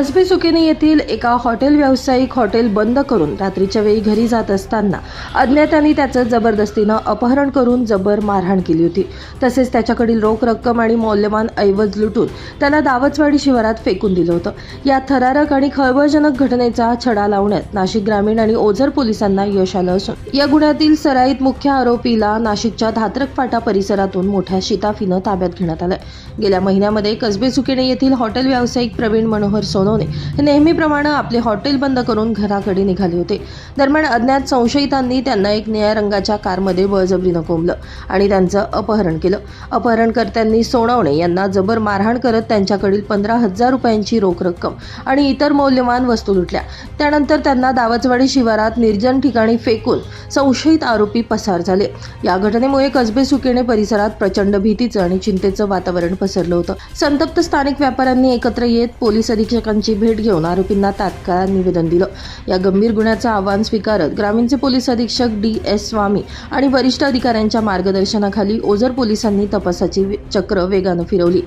कसबे सुकेने येथील एका हॉटेल व्यावसायिक हॉटेल बंद करून रात्रीच्या वेळी घरी जात असताना अज्ञातांनी त्याचं जबरदस्तीनं अपहरण करून जबर मारहाण केली होती। तसेच त्याच्याकडील रोख रक्कम आणि मौल्यवान ऐवज लुटून त्याला दावचवाडी शिवारात फेकून दिलं होतं। या थरारक आणि खळबळजनक घटनेचा छडा लावण्यात नाशिक ग्रामीण आणि ओझर पोलिसांना यश आलं असून या गुन्ह्यातील सराईत मुख्य आरोपीला नाशिकच्या धात्रक फाटा परिसरातून मोठ्या शिताफीनं ताब्यात घेण्यात आलंय। गेल्या महिन्यामध्ये कसबे सुकेने येथील हॉटेल व्यावसायिक प्रवीण मनोहर सोनवणे हे नेहमीप्रमाणे आपले हॉटेल बंद करून घराकडे निघाले होते। दरम्यान अज्ञात संशयितांनी त्यांना एक निळ्या रंगाच्या कारमध्ये बळजबरीनं कोंबलं आणि त्यांचं अपहरण केलं। अपहरणकर्त्यांनी सोनवणे यांना जबर मारहाण करत त्यांच्याकडील 15,000 रुपयांची रोख रक्कम आणि इतर मौल्यवान वस्तू लुटल्या। त्यानंतर त्यांना दावचवाडी शिवारात निर्जन ठिकाणी फेकून संशयित आरोपी पसार झाले। या घटनेमुळे कसबे सुकेने परिसरात प्रचंड भीतीचं आणि चिंतेचं वातावरण पसरलं होतं। संतप्त स्थानिक व्यापाऱ्यांनी एकत्र येत पोलीस अधीक्षकांची भेट घेऊन आरोपींना तात्काळ निवेदन दिलं। या गंभीर गुन्ह्याचं आव्हान स्वीकारत ग्रामीणचे पोलीस अधीक्षक D.S. स्वामी आणि वरिष्ठ अधिकाऱ्यांच्या मार्गदर्शनाखाली ओझर पोलिसांनी तपासाची चक्र वेगानं फिरवली।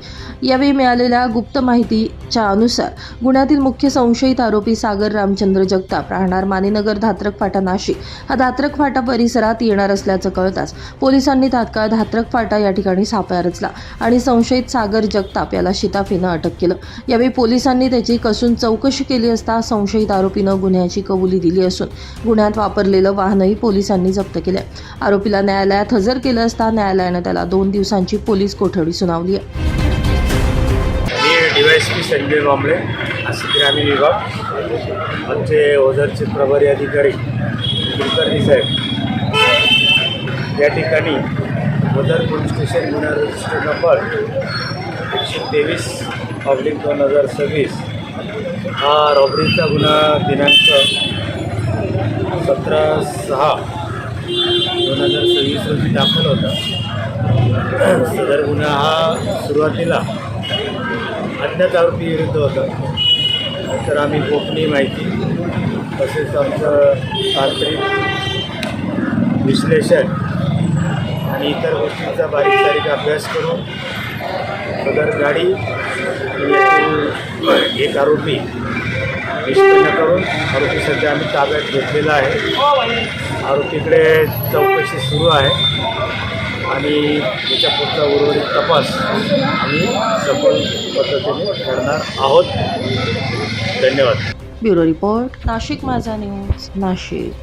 यावेळी मिळालेल्या गुप्त माहितीच्या अनुसार गुन्ह्यातील मुख्य संशयित आरोपी सागर रामचंद्र जगताप राहणार मानेनगर धात्रक फाटा नाशिक हा धात्रक फाटा परिसरात येणार असल्याचं कळताच पोलिसांनी तात्काळ धात्रक फाटा या ठिकाणी सापळा रचला आणि संशयित सागर जगताप याला शिताफीनं अटक केलं। यावेळी पोलिसांनी त्याची कसून चौकशी केली असता संशयित आरोपीनं गुन्ह्याची कबुली दिली असून गुन्ह्यात वापरलेलं वाहनही पोलिसांनी जप्त केलंय। आरोपीला न्यायालयात हजर केलं असता न्यायालयानं त्याला 2 दिवसांची पोलीस कोठडी सुनावली आहे। DYSP संजय वांबळे, नाशिक ग्रामीण विभाग। आमचे ओझरचे प्रभारी अधिकारी कुलकर्णी साहेब या ठिकाणी ओझर पोलीस स्टेशन गुन्हा रजिस्टर नंबर 123/2026 हा रॉबरीचा गुन्हा दिनांक 17/6/2026 रोजी दाखल होता। सदर गुन्हा हा सुरुवातीला अज्ञात आरोपी विरुद्ध होता। नंतर आम्ही गोपनीय माहिती तसेच आमचं तांत्रिक विश्लेषण आणि इतर गोष्टींचा बारीक अभ्यास करून सदर गाडी एक आरोपी निष्पन्न करून आरोपी सध्या आम्ही ताब्यात घेतलेला आहे। आरोपीकडे चौकशी सुरू आहे आणि त्याच्या पुढचा उर्वरित तपास आम्ही सफल पद्धतीने करणार आहोत। धन्यवाद। ब्युरो रिपोर्ट, नाशिक माझा न्यूज, नाशिक।